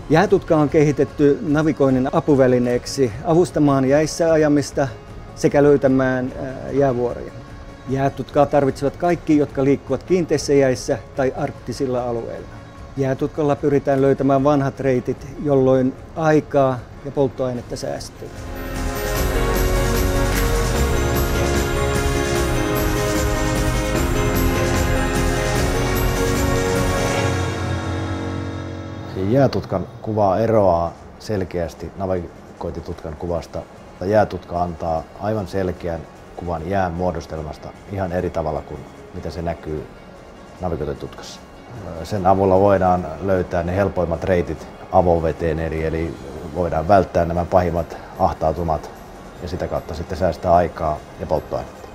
Jäätutka on kehitetty navigoinnin apuvälineeksi avustamaan jäissä ajamista sekä löytämään jäävuoria. Jäätutkaa tarvitsevat kaikki, jotka liikkuvat kiinteissä jäissä tai arktisilla alueilla. Jäätutkalla pyritään löytämään vanhat reitit, jolloin aikaa ja polttoainetta säästyy. Jäätutkan kuva eroaa selkeästi navigointitutkan kuvasta. Jäätutka antaa aivan selkeän kuvan jään muodostelmasta ihan eri tavalla kuin mitä se näkyy navigointitutkassa. Sen avulla voidaan löytää ne helpoimmat reitit avoveteen, eli voidaan välttää nämä pahimmat ahtautumat ja sitä kautta sitten säästää aikaa ja polttoainetta.